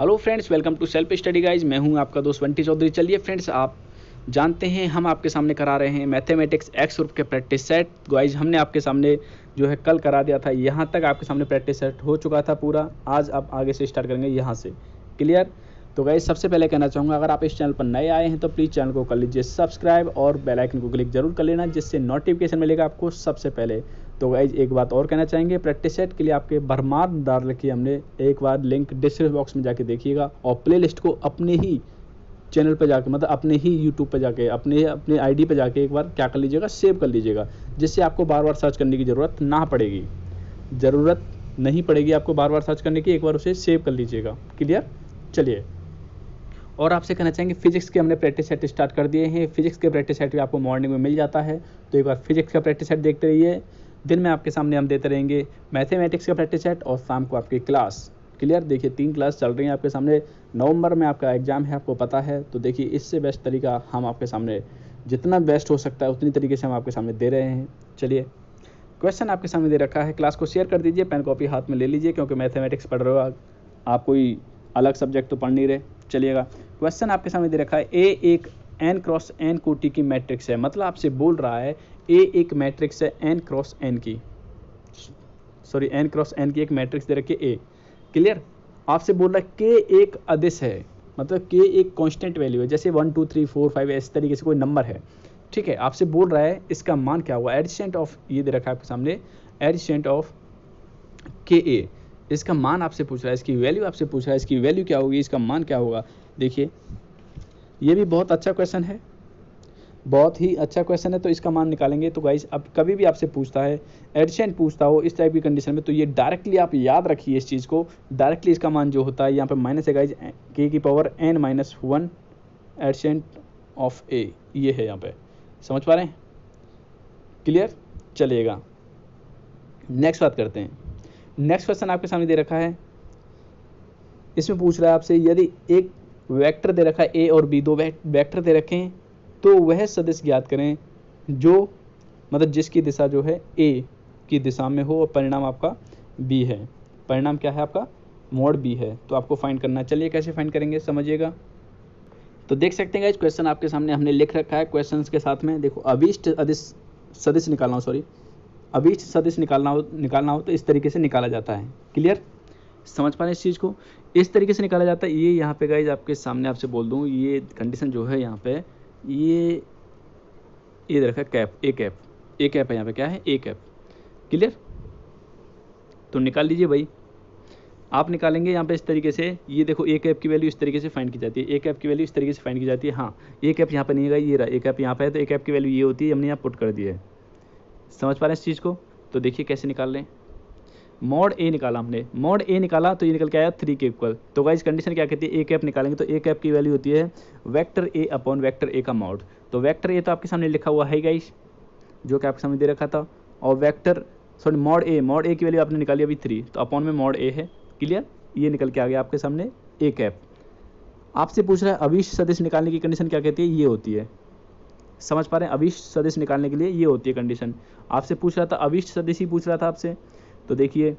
Hello friends, welcome to self study guys. मैं हूं आपका दोस्त बंटी चौधरी। चलिए फ्रेंड्स, आप जानते हैं हम आपके सामने करा रहे हैं मैथमेटिक्स एक्स ग्रुप के प्रैक्टिस सेट। गाइज हमने आपके सामने जो है कल करा दिया था, यहाँ तक आपके सामने प्रैक्टिस सेट हो चुका था पूरा। आज आप आगे से स्टार्ट करेंगे यहाँ से। क्लियर? तो गाइज सबसे पहले कहना चाहूँगा, अगर आप इस चैनल पर नए आए हैं तो प्लीज़ चैनल को कर लीजिए सब्सक्राइब और बेल आइकन को क्लिक जरूर कर लेना, जिससे नोटिफिकेशन मिलेगा आपको सबसे पहले। तो गाइज एक बात और कहना चाहेंगे, प्रैक्टिस सेट के लिए आपके भरमार डाल रखी है हमने। एक बार लिंक डिस्क्रिप्शन बॉक्स में जाके देखिएगा और प्लेलिस्ट को अपने ही चैनल पर जाके, मतलब अपने ही यूट्यूब पर जाके, अपने आईडी पर जाके एक बार क्या कर लीजिएगा, सेव कर लीजिएगा, जिससे आपको बार बार सर्च करने की ज़रूरत नहीं पड़ेगी आपको बार बार सर्च करने की। एक बार उसे सेव कर लीजिएगा। क्लियर? चलिए, और आपसे कहना चाहेंगे फिजिक्स के हमने प्रैक्टिस सेट स्टार्ट कर दिए हैं। फिजिक्स के प्रैक्टिस सेट भी आपको मॉर्निंग में मिल जाता है, तो एक बार फिजिक्स का प्रैक्टिस सेट देखते रहिए। दिन में आपके सामने हम देते रहेंगे मैथमेटिक्स का प्रैक्टिस सेट और शाम को आपकी क्लास। क्लियर? देखिए 3 क्लास चल रही हैं आपके सामने। नवंबर में आपका एग्जाम है, आपको पता है। तो देखिए इससे बेस्ट तरीका हम आपके सामने, जितना बेस्ट हो सकता है उतनी तरीके से हम आपके सामने दे रहे हैं। चलिए, क्वेश्चन आपके सामने दे रखा है। क्लास को शेयर कर दीजिए, पेन कॉपी हाथ में ले लीजिए, क्योंकि मैथमेटिक्स पढ़ रहे हो आप, कोई अलग सब्जेक्ट तो पढ़ नहीं रहे। चलिएगा, क्वेश्चन आपके सामने दे रखा है, ए एक n क्रॉस n कोटि की मैट्रिक्स है। मतलब आपसे बोल रहा है ए एक मैट्रिक्स है n क्रॉस n की एक मैट्रिक्स दे रखी है ए। क्लियर? आपसे बोल रहा है के एक अदिश है, मतलब के एक कांस्टेंट वैल्यू है, जैसे 1 2 3 4 5 इस तरीके से कोई नंबर है। ठीक है, आपसे बोल रहा है इसका मान क्या होगा। एडिशेंट ऑफ, ये दे रखा है आपके सामने, एडिशेंट ऑफ के ए, इसका मान आपसे पूछ रहा है, इसकी वैल्यू आपसे पूछ रहा है, इसकी वैल्यू क्या होगी, इसका मान क्या होगा। देखिए ये भी बहुत अच्छा क्वेश्चन है, बहुत ही अच्छा क्वेश्चन है। तो इसका मान निकालेंगे। तो गाइस अब कभी भी आपसे पूछता है, एडिशन पूछता हो इस टाइप की कंडीशन में, तो ये डायरेक्टली आप याद रखिए इस चीज़ को। डायरेक्टली इसका मान जो होता है यहाँ पे माइनस है गाइस, के की पावर n-1 एडिशन ऑफ ए, ये है यहाँ पे। समझ पा रहे हैं? क्लियर? चलिएगा, नेक्स्ट बात करते हैं। नेक्स्ट क्वेश्चन आपके सामने दे रखा है, इसमें पूछ रहा है आपसे, यदि एक वेक्टर दे रखा है ए और बी, दो वेक्टर दे रखे हैं, तो वह सदिश ज्ञात करें जो, मतलब जिसकी दिशा जो है ए की दिशा में हो और परिणाम आपका बी है। परिणाम क्या है आपका? मोड बी है। तो आपको फाइंड करना है। चलिए कैसे फाइंड करेंगे समझिएगा। तो देख सकते हैं गाइस, क्वेश्चन आपके सामने हमने लिख रखा है। क्वेश्चन के साथ में देखो, अभीष्ट सदिश निकालना हो, अभीष्ट सदिश निकालना हो तो इस तरीके से निकाला जाता है। क्लियर? समझ पा रहे हैं इस चीज़ को? इस तरीके से निकाला जाता है। ये यहाँ पे गाइज आपके सामने आपसे बोल दूँ, ये कंडीशन जो है यहाँ पे, ये दे रखा है कैप, ए कैप है यहाँ पे। क्या है? A cap. क्लियर? तो निकाल लीजिए भाई, आप निकालेंगे यहाँ पे इस तरीके से। ये देखो ए कैप की वैल्यू इस तरीके से फाइंड की जाती है, ए कैप की वैल्यू इस तरीके से फाइंड की जाती है। हाँ, ए कैप यहाँ पे नहीं है, ये रहा ए कैप यहाँ पे है, तो ए कैप की वैल्यू ये होती है, हमने यहाँ पुट कर दी है। समझ पा रहे हैं इस चीज़ को? तो देखिए कैसे निकाल लें। मॉड ए निकाला हमने, मॉड ए निकाला तो ये निकल के आया 3 के इक्वल। तो गाइस कंडीशन क्या कहती है, ए कैप निकालेंगे तो ए कैप की वैल्यू होती है vector A upon vector A का मॉड। तो वेक्टर ए तो आपके सामने लिखा हुआ है गाइस, जो कि आपके सामने दे रखा था, और मॉड ए की वैल्यू आपने निकाली अभी 3, तो अपॉन में मॉड ए है। क्लियर? ये निकल के आ गया आपके सामने ए कैप। आपसे पूछ रहा है अभीष्ट सदिश निकालने की कंडीशन क्या कहती है, ये होती है। समझ पा रहे हैं? अभीष्ट सदिश निकालने के लिए ये होती है कंडीशन। आपसे पूछ रहा था अभीष्ट सदिश ही पूछ रहा था आपसे। तो देखिए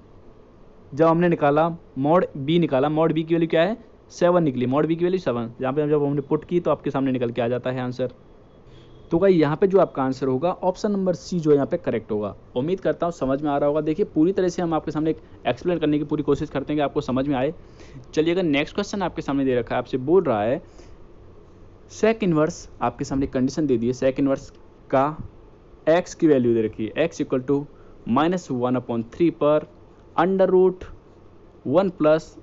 जब हमने निकाला मॉड बी निकाला, मॉड बी की वैल्यू क्या है? 7 निकली, मॉड बी की वैल्यू 7। जहाँ पे जब हमने पुट की तो आपके सामने निकल के आ जाता है आंसर। तो भाई यहाँ पे जो आपका आंसर होगा ऑप्शन नंबर सी जो है यहाँ पे करेक्ट होगा। उम्मीद करता हूँ समझ में आ रहा होगा। देखिए पूरी तरह से हम आपके सामने एक्सप्लेन करने की पूरी कोशिश करते हैं कि आपको समझ में आए। चलिए, अगर नेक्स्ट क्वेश्चन आपके सामने दे रखा है, आपसे बोल रहा है सेक इनवर्स, आपके सामने कंडीशन दे दी है, सेक इनवर्स का एक्स की वैल्यू दे रखी है, एक्स इक्वल टू -1/3 पर √1 +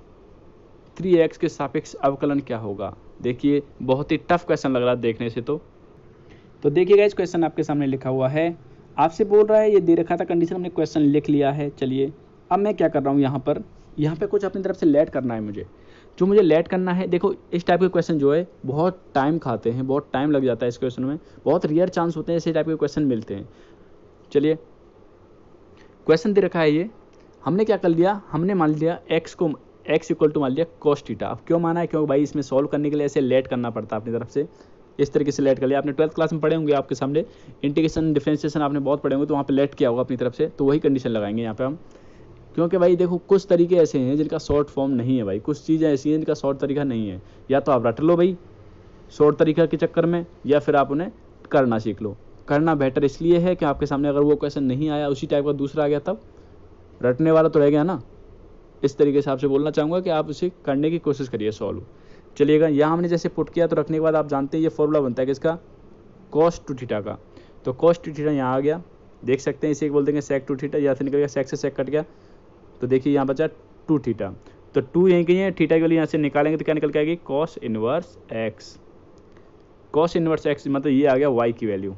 3x के सापेक्ष अवकलन क्या होगा। देखिए बहुत ही टफ क्वेश्चन लग रहा है देखने से। तो देखिए गाइस, क्वेश्चन आपके सामने लिखा हुआ है, आपसे बोल रहा है, ये दे रखा था कंडीशन, हमने क्वेश्चन लिख लिया है। चलिए अब मैं क्या कर रहा हूँ, यहाँ पे कुछ अपनी तरफ से लेट करना है मुझे। जो मुझे लेट करना है, देखो इस टाइप के क्वेश्चन जो है बहुत टाइम खाते हैं, बहुत टाइम लग जाता है इस क्वेश्चन में, बहुत रेयर चांस होते हैं ऐसे टाइप के क्वेश्चन मिलते हैं। चलिए, क्वेश्चन दे रखा है, ये हमने क्या कर लिया, हमने मान लिया x इक्वल टू मान लिया cos थीटा। अब क्यों माना है? क्योंकि भाई इसमें सॉल्व करने के लिए ऐसे लेट करना पड़ता है अपनी तरफ से, इस तरीके से लेट कर लिया। आपने 12th क्लास में पढ़े होंगे, आपके सामने इंटीग्रेशन डिफरेंशिएशन आपने बहुत पढ़े होंगे, तो वहाँ पे लेट किया होगा अपनी तरफ से, तो वही कंडीशन लगाएंगे यहाँ पे हम। क्योंकि भाई देखो कुछ तरीके ऐसे हैं जिनका शॉर्ट फॉर्म नहीं है भाई, कुछ चीज़ें ऐसी हैं जिनका शॉर्ट तरीका नहीं है। या तो आप रट लो भाई शॉर्ट तरीका के चक्कर में, या फिर आप उन्हें करना सीख लो। करना बेटर इसलिए है कि आपके सामने अगर वो क्वेश्चन नहीं आया, उसी टाइप का दूसरा आ गया, तब रटने वाला तो रह गया ना। इस तरीके से आपसे बोलना चाहूँगा कि आप उसे करने की कोशिश करिए सॉल्व। चलिएगा, यहाँ हमने जैसे पुट किया तो रखने के बाद आप जानते हैं ये फॉर्मूला बनता है किसका, cos टू थीटा का। तो cos टू थीटा यहाँ आ गया, देख सकते हैं, इसे बोल देंगे sec टू थीटा, या फिर निकल गया sec से sec कट गया, तो देखिए यहाँ बचा 2 थीटा। तो 2 यहीं कहीं है, थीटा के लिए यहाँ से निकालेंगे तो क्या निकल के आएगी, cos inverse x। cos inverse x मतलब ये आ गया y की वैल्यू।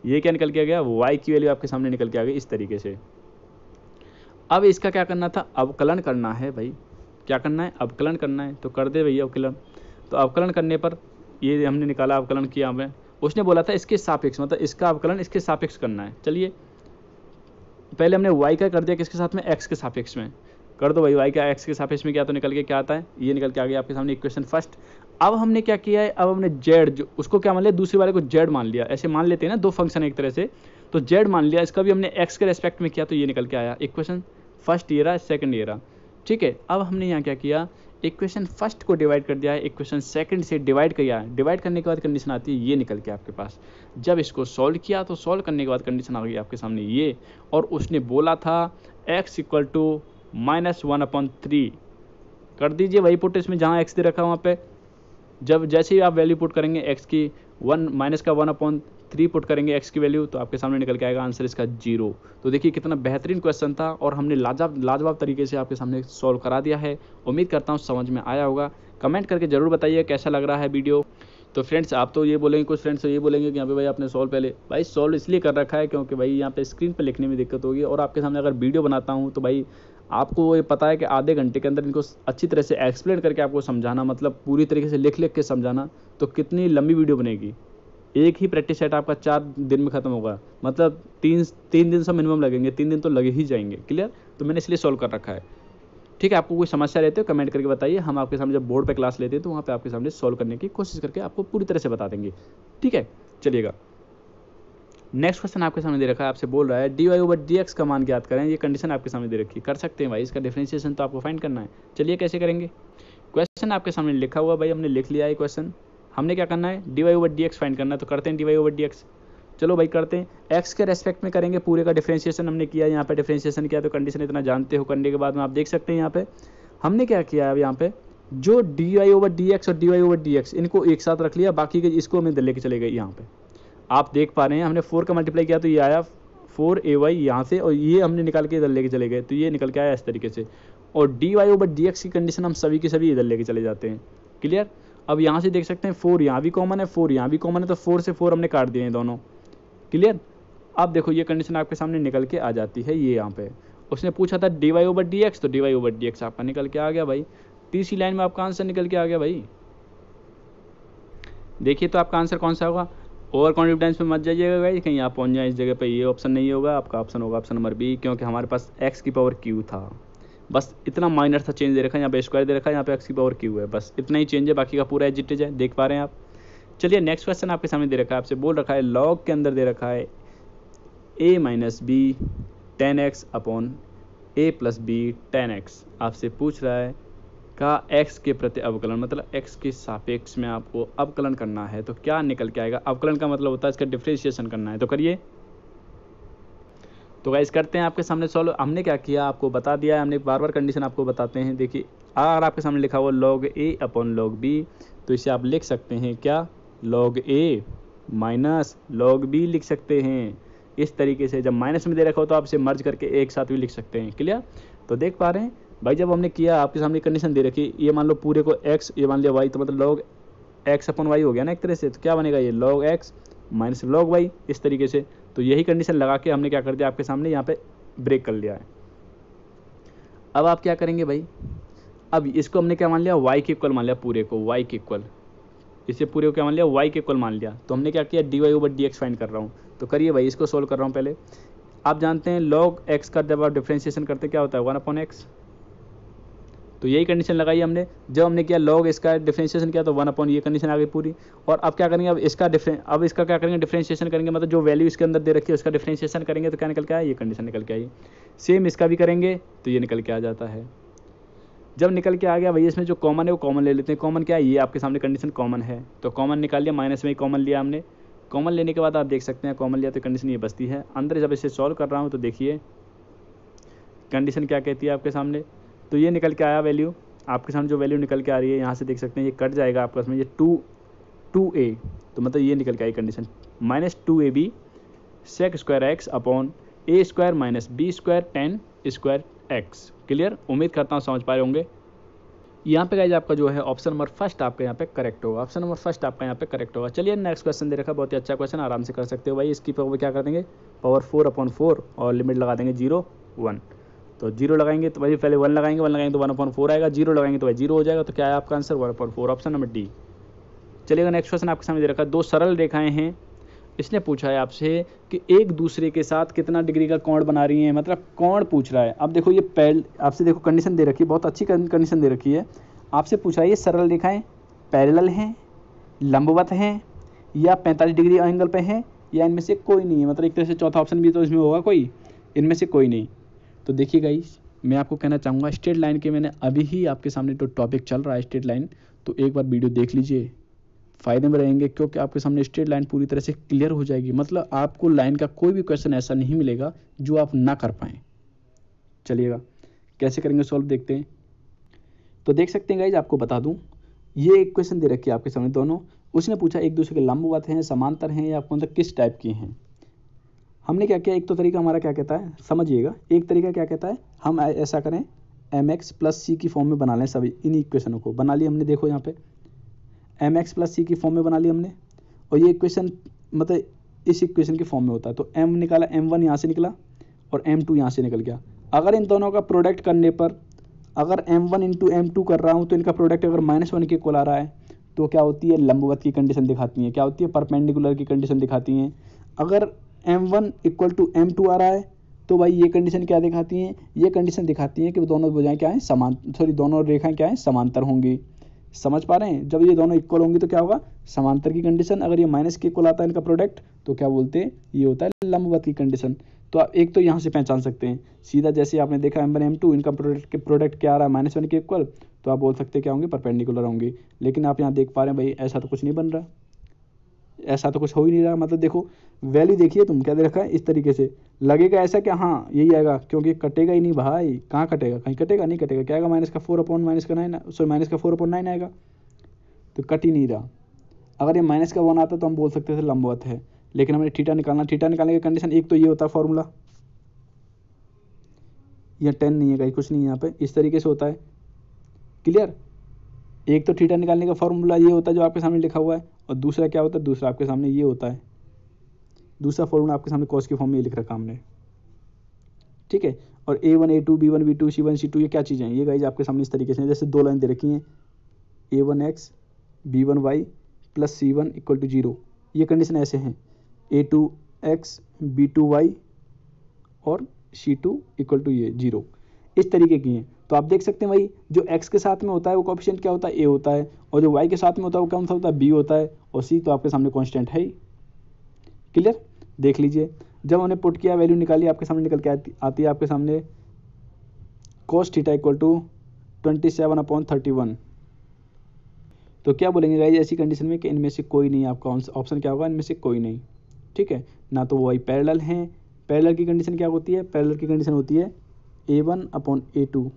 ये क्या निकल के आ गया, y की वैल्यू आपके सामने निकल के आ गई इस तरीके से। अब इसका क्या करना था, अवकलन करना है भाई। क्या करना है, अवकलन करना है, तो कर दे भैया अवकलन। तो अवकलन करने पर ये हमने निकाला, अवकलन किया हमें, उसने बोला था इसके सापेक्ष, मतलब इसका अवकलन इसके सापेक्ष करना है। चलिए पहले हमने y का कर दिया किसके साथ में, x के सापेक्ष में। कर दो भाई y का x के सापेक्ष में, क्या तो निकल के क्या आता है, ये निकल के आ गया आपके सामने इक्वेशन फर्स्ट। अब हमने क्या किया है, अब हमने z, जो उसको क्या मान लिया, दूसरे वाले को z मान लिया। ऐसे मान लेते हैं ना दो फंक्शन एक तरह से, तो z मान लिया, इसका भी हमने x के रेस्पेक्ट में किया, तो ये निकल के आया इक्वेशन फर्स्ट, ये रहा सेकंड, ये रहा। ठीक है, अब हमने यहाँ क्या किया, इक्वेशन फर्स्ट को डिवाइड कर दिया है, इक्वेशन सेकंड से डिवाइड किया है। डिवाइड करने के बाद कंडीशन आती है ये निकल के आपके पास। जब इसको सॉल्व किया तो सॉल्व करने के बाद कंडीशन आ गई आपके सामने ये, और उसने बोला था x इक्वल टू -1/3 कर दीजिए वही पुट इसमें जहाँ x दे रखा है वहाँ पे। जब जैसे ही आप वैल्यू पुट करेंगे x की 1 पुट करेंगे x की वैल्यू, तो आपके सामने निकल के आएगा आंसर इसका 0। तो देखिए कितना बेहतरीन क्वेश्चन था, और हमने लाजवाब तरीके से आपके सामने सॉल्व करा दिया है। उम्मीद करता हूँ समझ में आया होगा। कमेंट करके ज़रूर बताइए कैसा लग रहा है वीडियो। तो फ्रेंड्स आप तो ये बोलेंगे, कुछ फ्रेंड्स तो ये बोलेंगे कि यहाँ पे भाई आपने सॉल्व पहले, भाई सॉल्व इसलिए कर रखा है क्योंकि भाई यहाँ पे स्क्रीन पे लिखने में दिक्कत होगी, और आपके सामने अगर वीडियो बनाता हूँ तो भाई आपको ये पता है कि आधे घंटे के अंदर इनको अच्छी तरह से एक्सप्लेन करके आपको समझाना, मतलब पूरी तरीके से लिख के समझाना, तो कितनी लंबी वीडियो बनेगी। एक ही प्रैक्टिस सेट आपका 4 दिन में ख़त्म होगा, मतलब 3 दिन से मिनिमम लगेंगे, 3 दिन तो लगे ही जाएंगे। क्लियर, तो मैंने इसलिए सॉल्व कर रखा है। ठीक है, आपको कोई समस्या रहती है कमेंट करके बताइए, हम आपके सामने जब बोर्ड पे क्लास लेते हैं तो वहाँ पे आपके सामने सॉल्व करने की कोशिश करके आपको पूरी तरह से बता देंगे। ठीक है, चलिएगा नेक्स्ट क्वेश्चन आपके सामने दे रखा है, आपसे बोल रहा है dy/dx का मान ज्ञात करें। ये कंडीशन आपके सामने दे रखी है, कर सकते हैं भाई, इसका डिफरेंशिएशन तो आपको फाइंड करना है। चलिए कैसे करेंगे, क्वेश्चन आपके सामने लिखा हुआ भाई, हमने लिख लिया है क्वेश्चन। हमने क्या करना है, dy/dx फाइंड करना है, तो करते हैं dy/dx। चलो भाई करते हैं, x के रेस्पेक्ट में करेंगे, पूरे का डिफरेंशिएशन हमने किया, यहाँ पे डिफरेंशिएशन किया, तो कंडीशन इतना जानते हो। करने के बाद में आप देख सकते हैं यहाँ पे हमने क्या किया है, अब यहाँ पे जो dy/dx और dy/dx इनको एक साथ रख लिया, बाकी के इसको हम इधर लेके चले गए। यहाँ पे आप देख पा रहे हैं हमने 4 का मल्टीप्लाई किया तो ये आया 4ay यहाँ से, और ये हमने निकाल के इधर लेके चले गए, तो ये निकल के आया इस तरीके से। और dy/dx की कंडीशन हम सभी के सभी इधर लेके चले जाते हैं। क्लियर, अब यहाँ से देख सकते हैं 4 यहाँ भी कॉमन है, 4 यहाँ भी कॉमन है, तो 4 से 4 हमने काट दिए हैं दोनों। क्लियर, अब देखो ये कंडीशन आपके सामने निकल के आ जाती है। ये यहाँ पे उसने पूछा था dy/dx, तो dy/dx आपका निकल के आ गया भाई। तीसरी लाइन में आपका आंसर निकल के आ गया भाई। देखिए तो आपका आंसर कौन सा होगा, ओवर कॉन्फिडेंस में मत जाइएगा भाई, कहीं आप पहुँच जाए इस जगह पे, ये ऑप्शन नहीं होगा आपका, ऑप्शन होगा ऑप्शन नंबर बी, क्योंकि हमारे पास x की पावर q था। बस इतना माइनर सा चेंज दे रखा है, यहाँ पे स्क्वायर दे रखा है, यहाँ पे x की पावर q है, बस इतना ही चेंज है, बाकी का पूरा एज इट इज है, देख पा रहे हैं आप। चलिए नेक्स्ट क्वेश्चन आपके सामने दे रखा है, आपसे बोल रखा है लॉग के अंदर दे रखा है a-b 10x upon a + b 10x। आपसे पूछ रहा है का x के प्रति अवकलन, मतलब x के सापेक्ष में आपको अवकलन करना है, तो क्या निकल के आएगा। अवकलन का मतलब होता है इसका डिफरेंशिएशन करना है, तो करिए। तो गाइस करते हैं आपके सामने सॉल्व। हमने क्या किया आपको बता दिया है, हमने बार बार कंडीशन आपको बताते हैं। देखिए अगर आपके सामने लिखा हुआ log a upon log b, तो इसे आप लिख सकते हैं क्या, log a minus log b लिख सकते हैं इस तरीके से। जब माइनस में दे रखा हो तो आप इसे मर्ज करके एक साथ भी लिख सकते हैं। क्लियर, तो देख पा रहे हैं भाई, जब हमने किया आपके सामने कंडीशन दे रखी, ये मान लो पूरे को x, ये मान लिया y, तो मतलब log x अपॉन y हो गया ना एक तरह से, तो क्या बनेगा ये log x minus log y इस तरीके से। तो यही कंडीशन लगा के हमने क्या कर दिया आपके सामने यहाँ पे ब्रेक कर लिया है। अब आप क्या करेंगे भाई, अब इसको हमने क्या मान लिया, y के इक्वल मान लिया, पूरे को y के इक्वल, इसे पूरे को क्या मान लिया, y के इक्वल मान लिया। तो हमने क्या किया, dy/dx फाइंड कर रहा हूँ, तो करिए भाई, इसको सोल्व कर रहा हूँ। पहले आप जानते हैं log x का जब आप डिफ्रेंशिएशन करते क्या होता है, 1/x। तो यही कंडीशन लगाई हमने। जब हमने किया लॉग इसका डिफरेंशिएशन किया तो 1 अपॉन ये कंडीशन आ गई पूरी। और अब क्या करेंगे, अब इसका क्या करेंगे, डिफरेंशिएशन करेंगे, मतलब जो वैल्यू इसके अंदर दे रखी है उसका डिफरेंशिएशन करेंगे तो क्या निकल के आया, ये कंडीशन निकल के आई। सेम इसका भी करेंगे तो ये निकल के आ जाता है। जब निकल के आ गया भैया, इसमें जो कॉमन है वो कॉमन ले लेते हैं। कॉमन क्या है, ये आपके सामने कंडीशन कॉमन है तो कॉमन निकाल लिया, माइनस में ही कॉमन लिया हमने। कॉमन लेने के बाद आप देख सकते हैं कॉमन लिया तो कंडीशन ये बचती है। अंदर जब इसे सॉल्व कर रहा हूँ तो देखिए कंडीशन क्या कहती है आपके सामने, तो ये निकल के आया वैल्यू आपके सामने। जो वैल्यू निकल के आ रही है यहाँ से देख सकते हैं ये कट जाएगा आपका इसमें, ये 2a, तो मतलब ये निकल के आई condition -2ab sec square x upon a square minus b square tan square x. Clear, उम्मीद करता हूँ समझ पा रहे होंगे। यहाँ पे गाइज आपका जो है ऑप्शन नंबर फर्स्ट आपका यहाँ पे करेक्ट होगा, ऑप्शन नंबर फर्स्ट आपका यहाँ पे करेक्ट होगा। चलिए नेक्स्ट क्वेश्चन दे रखा, बहुत ही अच्छा क्वेश्चन, आराम से कर सकते हो भाई। इसकी पावर क्या कर देंगे, पावर 4/4 और लिमिट लगा देंगे 0 1। तो 0 लगाएंगे तो भाई पहले 1 लगाएंगे, 1 लगाएंगे तो 1/4 आएगा, 0 लगाएंगे तो भाई 0 हो जाएगा। तो क्या है आपका आंसर 1/4, ऑप्शन नंबर डी। चलिएगा नेक्स्ट क्वेश्चन आपके सामने दे रखा है, दो सरल रेखाएं हैं। इसने पूछा है आपसे कि एक दूसरे के साथ कितना डिग्री का कोण बना रही हैं, मतलब कोण पूछ रहा है। अब देखो ये आपसे देखो कंडीशन दे रखी है, बहुत अच्छी कंडीशन दे रखी है। आपसे पूछा है ये सरल रेखाएं पैरेलल हैं, लंबवत हैं या 45 डिग्री एंगल पे हैं या इनमें से कोई नहीं है। मतलब एक तरह से चौथा ऑप्शन भी तो इसमें होगा कोई, इनमें से कोई नहीं। तो देखिए गाइस, मैं आपको कहना चाहूँगा स्ट्रेट लाइन के मैंने अभी ही आपके सामने जो टॉपिक चल रहा है स्ट्रेट लाइन, तो एक बार वीडियो देख लीजिए, फ़ायदे में रहेंगे, क्योंकि आपके सामने स्ट्रेट लाइन पूरी तरह से क्लियर हो जाएगी। मतलब आपको लाइन का कोई भी क्वेश्चन ऐसा नहीं मिलेगा जो आप ना कर पाएँ। चलिएगा कैसे करेंगे सॉल्व देखते हैं। तो देख सकते हैं गाइज, आपको बता दूं, ये एक क्वेश्चन दे रखी है आपके सामने दोनों। उसने पूछा एक दूसरे के लंबवत हैं, समांतर हैं या मतलब किस टाइप की हैं। हमने क्या किया, एक तो तरीका हमारा क्या कहता है समझिएगा, एक तरीका क्या कहता है, हम ऐसा करें mx + c की फॉर्म में बना लें सभी इन इक्वेशनों को। बना लिया हमने, देखो यहाँ पे mx + c की फॉर्म में बना लिया हमने। और ये इक्वेशन मतलब इस इक्वेशन की फॉर्म में होता है। तो m निकाला, m1 यहाँ से निकला और m2 यहाँ से निकल गया। अगर इन दोनों का प्रोडक्ट करने पर, अगर m1 × m2 कर रहा हूँ तो इनका प्रोडक्ट अगर -1 के इक्वल आ रहा है तो क्या होती है, लंबवत की कंडीशन दिखाती है। क्या होती है, परपेंडिकुलर की कंडीशन दिखाती हैं। अगर m1 = m2 आ रहा है तो भाई ये कंडीशन क्या दिखाती हैं, ये कंडीशन दिखाती हैं कि दोनों भुजाएं क्या हैं, दोनों रेखाएं क्या हैं, समांतर होंगी। समझ पा रहे हैं, जब ये दोनों इक्वल होंगी तो क्या होगा, समांतर की कंडीशन। अगर ये माइनस के इक्वल आता है इनका प्रोडक्ट तो क्या बोलते हैं, ये होता है लंबवत की कंडीशन। तो आप एक तो यहाँ से पहचान सकते हैं सीधा, जैसे आपने देखा m1 m2 इनका प्रोडक्ट क्या आ रहा है, -1 के इक्वल, तो आप बोल सकते हैं क्या होंगे, परपेंडिकुलर होंगी। लेकिन आप यहाँ देख पा रहे हैं भाई ऐसा तो कुछ नहीं बन रहा, ऐसा तो कुछ हो ही नहीं रहा। मतलब देखो वैल्यू देखिए तुम क्या दे रखा है, इस तरीके से लगेगा ऐसा कि हाँ यही आएगा, क्योंकि कटेगा ही नहीं भाई, कहाँ कटेगा, कहीं कटेगा नहीं, कटेगा क्या आएगा, -4/9 आएगा, तो कट ही नहीं रहा। अगर ये -1 आता तो हम बोल सकते थे लंबवत है, लेकिन हमें थीटा निकालना, थीटा निकालने की कंडीशन एक तो ये होता है फॉर्मूला, यह 10 नहीं है कहीं, कुछ नहीं है यहाँ पे, इस तरीके से होता है। क्लियर, एक तो थीटा निकालने का फॉर्मूला ये होता है जो आपके सामने लिखा हुआ है, और दूसरा क्या होता है, दूसरा आपके सामने ये होता है, दूसरा फॉर्मूला आपके सामने कॉस के फॉर्म में ये लिख रखा हमने। ठीक है, और a1 a2 b1 b2 c1 c2 ये क्या चीज़ें हैं, ये गाइज आपके सामने इस तरीके से, जैसे दो लाइन दे रखी हैं, a1x b1y + c1 = 0, ये कंडीशन ऐसे हैं, a2x b2y और c2 = ये 0, इस तरीके की हैं। तो आप देख सकते हैं भाई जो x के साथ में होता है वो कोएफिशिएंट क्या होता है, a होता है, और जो y के साथ में होता है वो कौन सा होता है, b होता है, और c तो आपके सामने कांस्टेंट है ही। क्लियर, देख लीजिए, जब हमने पुट किया वैल्यू निकाली, आपके सामने निकल के आती है आपके सामने cos θ = 27/31। तो क्या बोलेंगे गाइस ऐसी कंडीशन में कि इनमें से कोई नहीं, आपका ऑप्शन क्या होगा, इनमें से कोई नहीं। ठीक है, ना तो वही पैरेलल हैं। पैरेलल की कंडीशन क्या होती है, पैरेलल की कंडीशन होती है a1/a2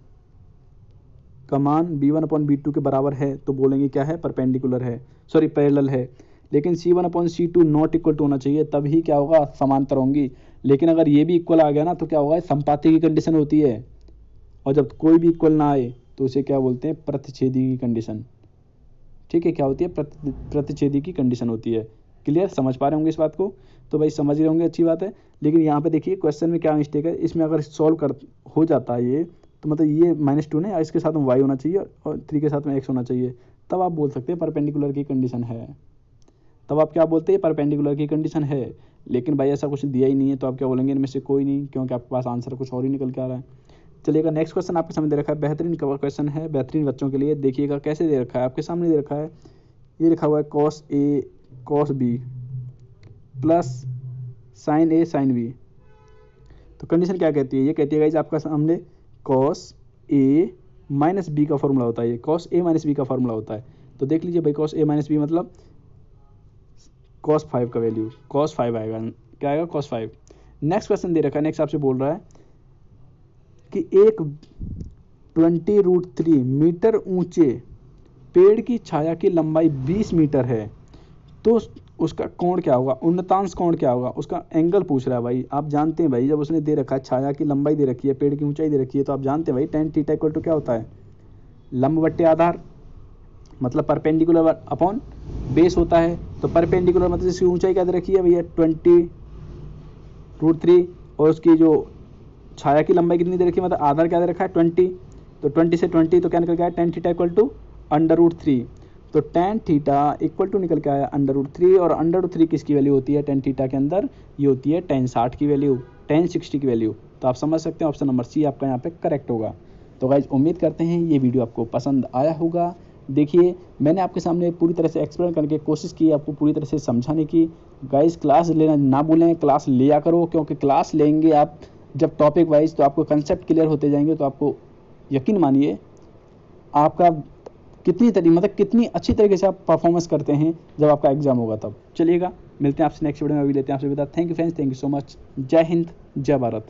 का मान b1/b2 के बराबर है, तो बोलेंगे क्या है, परपेंडिकुलर है, सॉरी पैरेलल है। लेकिन c1/c2 नॉट इक्वल टू होना चाहिए, तभी क्या होगा, समांतर होंगी। लेकिन अगर ये भी इक्वल आ गया ना तो क्या होगा, संपाती की कंडीशन होती है, और जब कोई भी इक्वल ना आए तो उसे क्या बोलते हैं, प्रतिच्छेदी की कंडीशन। ठीक है, क्या होती है, प्रतिच्छेदी की कंडीशन होती है। क्लियर, समझ पा रहे होंगे इस बात को, तो भाई समझ रहे होंगे, अच्छी बात है। लेकिन यहाँ पे देखिए क्वेश्चन में क्या मिस्टेक है, इसमें अगर सॉल्व कर हो जाता है ये, तो मतलब ये -2 ने, इसके साथ में y होना चाहिए और 3 के साथ में x होना चाहिए, तब आप बोल सकते हैं परपेंडिकुलर की कंडीशन है। तब आप क्या बोलते हैं, परपेंडिकुलर की कंडीशन है। लेकिन भाई ऐसा कुछ दिया ही नहीं है, तो आप क्या बोलेंगे, इनमें से कोई नहीं, क्योंकि आपके पास आंसर कुछ और ही निकल के आ रहा है। चलिएगा नेक्स्ट क्वेश्चन आपके सामने दे रखा है, बेहतरीन क्वेश्चन है, बेहतरीन बच्चों के लिए। देखिएगा कैसे दे रखा है, आपके सामने दे रखा है, ये लिखा हुआ है cos A cos B plus sin A sin B। तो कंडीशन क्या कहती है, ये कहती है गाइस आपका सामने cos A माइनस बी का फॉर्मूला होता है, ये cos A माइनस बी का फॉर्मूला होता है। तो देख लीजिए भाई cos A माइनस बी मतलब cos 5 का वैल्यू cos 5 आएगा, क्या आएगा cos 5। नेक्स्ट क्वेश्चन दे रखा है, नेक्स्ट आपसे बोल रहा है कि एक 20√3 मीटर ऊंचे पेड़ की छाया की लंबाई 20 मीटर है, तो उसका कोण क्या होगा, उन्नतांश कोण क्या होगा, उसका एंगल पूछ रहा है भाई। आप जानते हैं भाई, जब उसने दे रखा है छाया की लंबाई दे रखी है, पेड़ की ऊंचाई दे रखी है, तो आप जानते हैं भाई tan थीटा इक्वल टू क्या होता है, लंब बट्टे आधार, मतलब परपेंडिकुलर अपॉन बेस होता है। तो परपेंडिकुलर मतलब इसकी ऊंचाई क्या दे रखी है भैया 20√3 और उसकी जो छाया की लंबाई कितनी दे रखी है, मतलब आधार क्या दे रखा है 20। तो 20 से 20 तो क्या निकल के आया tan थीटा इक्वल टू √3। तो tan थीटा इक्वल टू निकल के आया √3 और √3 किसकी वैल्यू होती है tan थीटा के अंदर, ये होती है tan 60 की वैल्यू, tan 60 की वैल्यू। तो आप समझ सकते हैं ऑप्शन नंबर सी आपका यहाँ पे करेक्ट होगा। तो गाइज उम्मीद करते हैं ये वीडियो आपको पसंद आया होगा। देखिए मैंने आपके सामने पूरी तरह से एक्सप्लेन करने की कोशिश की, आपको पूरी तरह से समझाने की। गाइज क्लास लेना ना भूलें, क्लास लिया करो, क्योंकि क्लास लेंगे आप जब टॉपिक वाइज तो आपको कंसेप्ट क्लियर होते जाएंगे, तो आपको यकीन मानिए आपका कितनी अच्छी तरीके से आप परफॉर्मेंस करते हैं जब आपका एग्जाम होगा तब। चलिएगा मिलते हैं आपसे नेक्स्ट वीडियो में, अभी लेते हैं आपसे विदा। Thank you friends, thank you so much. जय हिंद, जय भारत।